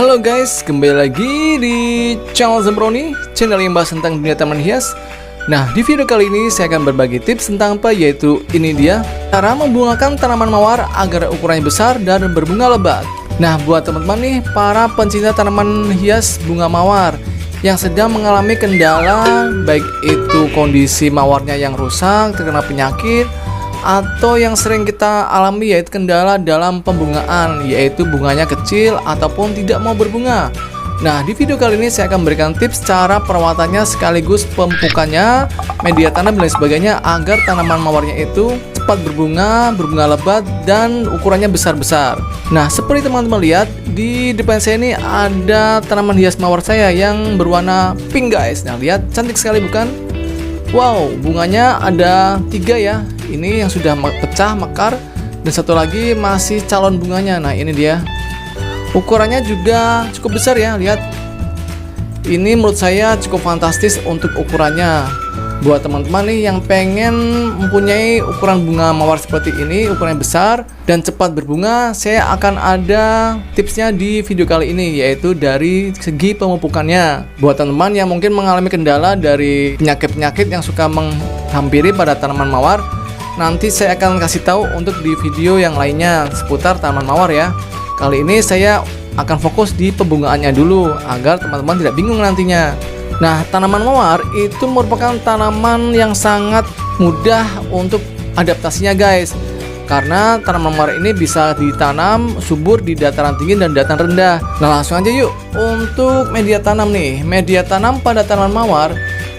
Halo guys, kembali lagi di channel Zambroni, channel yang bahas tentang dunia taman hias. Nah, di video kali ini saya akan berbagi tips tentang apa, yaitu ini dia cara membungakan tanaman mawar agar ukurannya besar dan berbunga lebat. Nah, buat teman-teman nih, para pencinta tanaman hias bunga mawar yang sedang mengalami kendala, baik itu kondisi mawarnya yang rusak, terkena penyakit, atau yang sering kita alami yaitu kendala dalam pembungaan, yaitu bunganya kecil ataupun tidak mau berbunga. Nah, di video kali ini saya akan berikan tips cara perawatannya sekaligus pemupukannya, media tanam dan lain sebagainya agar tanaman mawarnya itu cepat berbunga lebat dan ukurannya besar-besar. Nah, seperti teman-teman lihat di depan saya ini ada tanaman hias mawar saya yang berwarna pink guys. Nah, lihat cantik sekali bukan? Wow, bunganya ada 3 ya. Ini yang sudah pecah mekar dan satu lagi masih calon bunganya. Nah, ini dia. Ukurannya juga cukup besar ya, lihat. Ini menurut saya cukup fantastis untuk ukurannya. Buat teman-teman nih yang pengen mempunyai ukuran bunga mawar seperti ini, ukurannya besar dan cepat berbunga, saya akan ada tipsnya di video kali ini, yaitu dari segi pemupukannya. Buat teman-teman yang mungkin mengalami kendala dari penyakit-penyakit yang suka menghampiri pada tanaman mawar, nanti saya akan kasih tahu untuk di video yang lainnya seputar tanaman mawar ya. Kali ini saya akan fokus di pembungaannya dulu agar teman-teman tidak bingung nantinya. Nah, tanaman mawar itu merupakan tanaman yang sangat mudah untuk adaptasinya guys. Karena tanaman mawar ini bisa ditanam subur di dataran tinggi dan dataran rendah. Nah, langsung aja yuk untuk media tanam nih. Media tanam pada tanaman mawar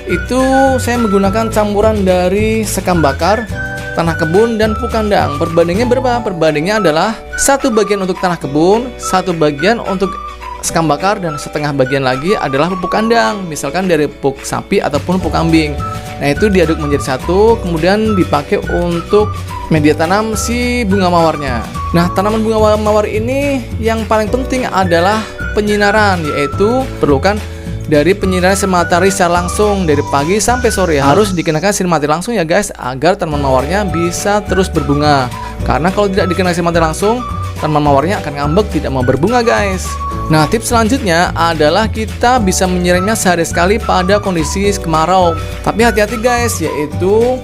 itu saya menggunakan campuran dari sekam bakar, tanah kebun, dan pupuk kandang. Perbandingannya berapa? Perbandingannya adalah 1 bagian untuk tanah kebun, 1 bagian untuk sekam bakar, dan setengah bagian lagi adalah pupuk kandang, misalkan dari pupuk sapi ataupun pupuk kambing. Nah, itu diaduk menjadi satu, kemudian dipakai untuk media tanam si bunga mawarnya. Nah, tanaman bunga mawar ini yang paling penting adalah penyinaran, yaitu perlukan dari penyinaran sinar matahari secara langsung dari pagi sampai sore. Harus dikenakan sinar matahari langsung ya guys, agar tanaman mawarnya bisa terus berbunga. Karena kalau tidak dikenakan sinar matahari langsung, tanaman mawarnya akan ngambek, tidak mau berbunga guys. Nah, tips selanjutnya adalah kita bisa menyiramnya sehari sekali pada kondisi kemarau. Tapi hati-hati guys, yaitu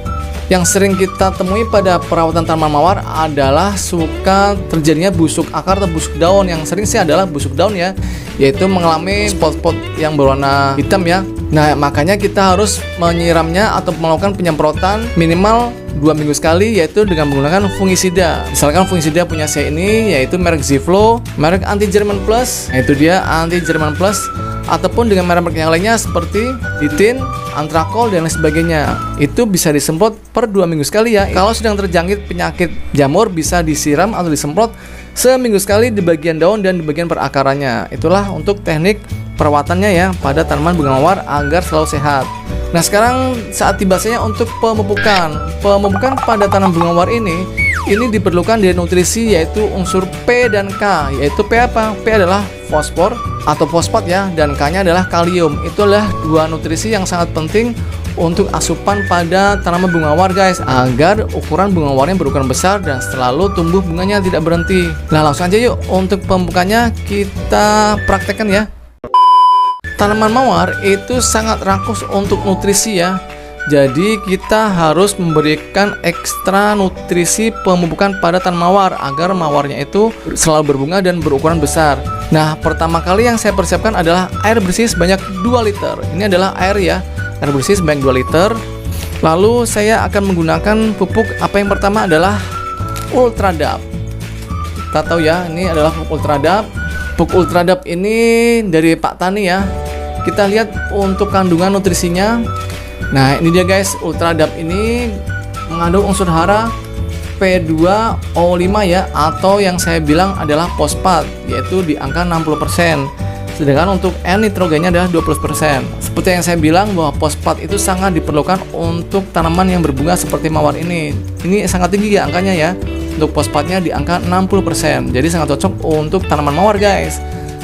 yang sering kita temui pada perawatan tanaman mawar adalah suka terjadinya busuk akar atau busuk daun. Yang sering sih adalah busuk daun ya, yaitu mengalami spot-spot yang berwarna hitam ya. Nah, makanya kita harus menyiramnya atau melakukan penyemprotan minimal 2 minggu sekali, yaitu dengan menggunakan fungisida. Misalkan fungisida punya saya ini yaitu merek Ziflo, merek anti German Plus. Nah, itu dia anti German Plus, ataupun dengan merek yang lainnya seperti Ditin, Antrakol, dan lain sebagainya. Itu bisa disemprot per 2 minggu sekali ya. Kalau sedang terjangkit penyakit jamur, bisa disiram atau disemprot seminggu sekali di bagian daun dan di bagian perakarannya. Itulah untuk teknik perawatannya ya pada tanaman bunga mawar agar selalu sehat. Nah, sekarang saat tiba saya untuk pemupukan. Pemupukan pada tanaman bunga mawar ini diperlukan dari nutrisi, yaitu unsur P dan K. Yaitu P apa? P adalah fosfor atau fosfat ya, dan K-nya adalah kalium. Itulah 2 nutrisi yang sangat penting untuk asupan pada tanaman bunga mawar guys, agar ukuran bunga mawarnya berukuran besar dan selalu tumbuh bunganya tidak berhenti. Nah, langsung aja yuk untuk pemupukannya kita praktekkan ya. Tanaman mawar itu sangat rakus untuk nutrisi ya. Jadi kita harus memberikan ekstra nutrisi pemupukan pada tanaman mawar agar mawarnya itu selalu berbunga dan berukuran besar. Nah, pertama kali yang saya persiapkan adalah air bersih sebanyak 2 liter. Ini adalah air ya, air bersih sebanyak 2 liter. Lalu saya akan menggunakan pupuk. Apa yang pertama adalah Ultradap. Kita tahu ya, ini adalah pupuk Ultradap. Pupuk Ultradap ini dari Pak Tani ya. Kita lihat untuk kandungan nutrisinya. Nah, ini dia guys, Ultradap ini mengandung unsur hara P2O5 ya, atau yang saya bilang adalah fosfat, yaitu di angka 60%. Sedangkan untuk N-nitrogennya adalah 20%. Seperti yang saya bilang bahwa fosfat itu sangat diperlukan untuk tanaman yang berbunga seperti mawar ini. Ini sangat tinggi ya angkanya ya. Untuk fosfatnya di angka 60%. Jadi sangat cocok untuk tanaman mawar guys.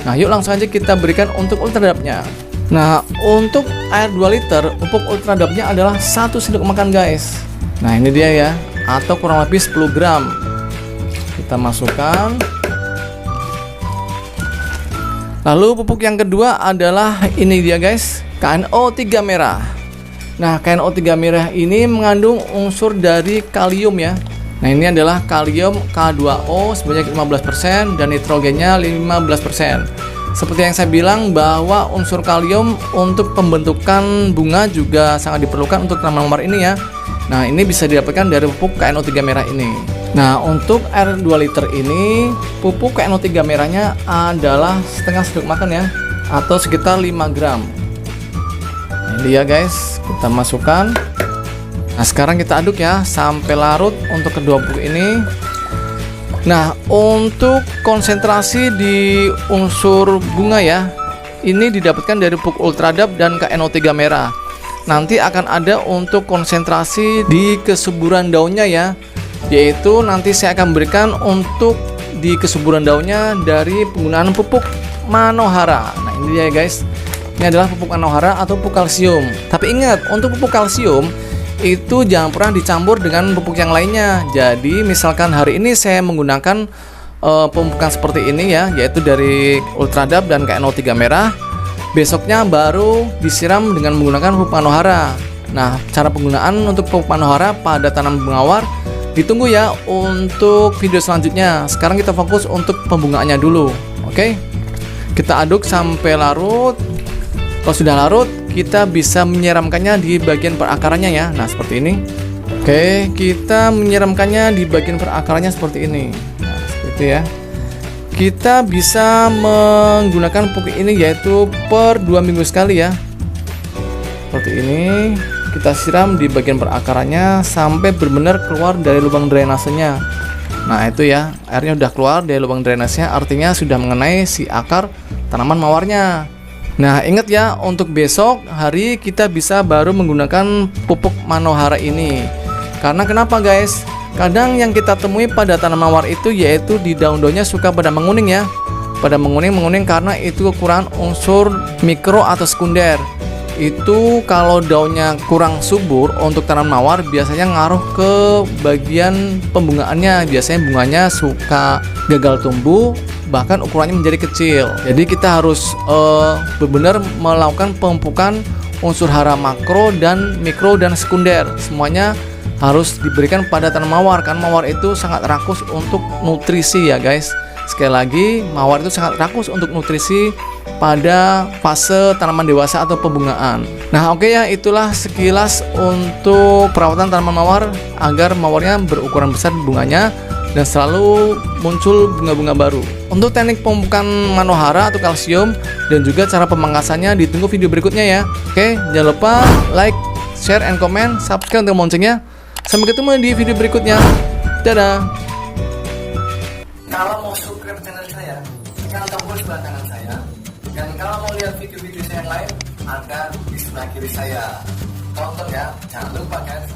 Nah, yuk langsung aja kita berikan untuk Ultradapnya. Nah, untuk air 2 liter, pupuk Ultradapnya adalah 1 sendok makan guys. Nah, ini dia ya, atau kurang lebih 10 gram. Kita masukkan. Lalu pupuk yang kedua adalah ini dia guys, KNO3 merah. Nah, KNO3 merah ini mengandung unsur dari kalium ya. Nah, ini adalah kalium K2O sebanyak 15% dan nitrogennya 15%. Seperti yang saya bilang bahwa unsur kalium untuk pembentukan bunga juga sangat diperlukan untuk tanaman mawar ini ya. Nah, ini bisa didapatkan dari pupuk KNO3 merah ini. Nah, untuk air 2 liter ini, pupuk KNO3 merahnya adalah setengah sendok makan ya, atau sekitar 5 gram. Ini dia guys, kita masukkan. Nah, sekarang kita aduk ya, sampai larut untuk kedua pupuk ini. Nah, untuk konsentrasi di unsur bunga ya, ini didapatkan dari pupuk Ultradap dan KNO3 merah. Nanti akan ada untuk konsentrasi di kesuburan daunnya ya, yaitu nanti saya akan berikan untuk di kesuburan daunnya dari penggunaan pupuk Manohara. Nah, ini dia guys, ini adalah pupuk Manohara atau pupuk kalsium. Tapi ingat, untuk pupuk kalsium itu jangan pernah dicampur dengan pupuk yang lainnya. Jadi misalkan hari ini saya menggunakan pemupukan seperti ini ya, yaitu dari Ultradap dan KNO3 merah, besoknya baru disiram dengan menggunakan pupuk Manohara. Nah, cara penggunaan untuk pupuk Manohara pada tanaman bunga mawar ditunggu ya untuk video selanjutnya. Sekarang kita fokus untuk pembungaannya dulu. Oke, kita aduk sampai larut. Kalau sudah larut, kita bisa menyiramkannya di bagian perakarannya ya. Nah, seperti ini. Oke, kita menyiramkannya di bagian perakarannya seperti ini. Nah, seperti itu ya. Kita bisa menggunakan pupuk ini yaitu per 2 minggu sekali ya. Seperti ini. Kita siram di bagian perakarannya sampai benar-benar keluar dari lubang drainasenya. Nah, itu ya, airnya udah keluar dari lubang drainasenya, artinya sudah mengenai si akar tanaman mawarnya. Nah, ingat ya, untuk besok hari kita bisa baru menggunakan pupuk Manohara ini. Karena kenapa guys? Kadang yang kita temui pada tanaman mawar itu yaitu di daun-daunnya suka pada menguning ya. Pada menguning karena itu kekurangan unsur mikro atau sekunder. Itu kalau daunnya kurang subur untuk tanaman mawar biasanya ngaruh ke bagian pembungaannya. Biasanya bunganya suka gagal tumbuh, bahkan ukurannya menjadi kecil. Jadi kita harus benar-benar melakukan pemupukan unsur hara makro dan mikro dan sekunder. Semuanya harus diberikan pada tanaman mawar, karena mawar itu sangat rakus untuk nutrisi ya guys. Sekali lagi, mawar itu sangat rakus untuk nutrisi pada fase tanaman dewasa atau pembungaan. Nah, oke ya, itulah sekilas untuk perawatan tanaman mawar agar mawarnya berukuran besar bunganya dan selalu muncul bunga-bunga baru. Untuk teknik pemupukan Manohara atau kalsium dan juga cara pemangkasannya ditunggu video berikutnya ya. Oke, jangan lupa like, share, and comment, subscribe untuk loncengnya. Sampai ketemu di video berikutnya. Dadah. Kalau mau subscribe channel saya, tekan tombol sebelah kanan saya. Dan kalau mau lihat video-video saya yang lain, ada di sebelah kiri saya. Tonton ya, jangan lupa guys.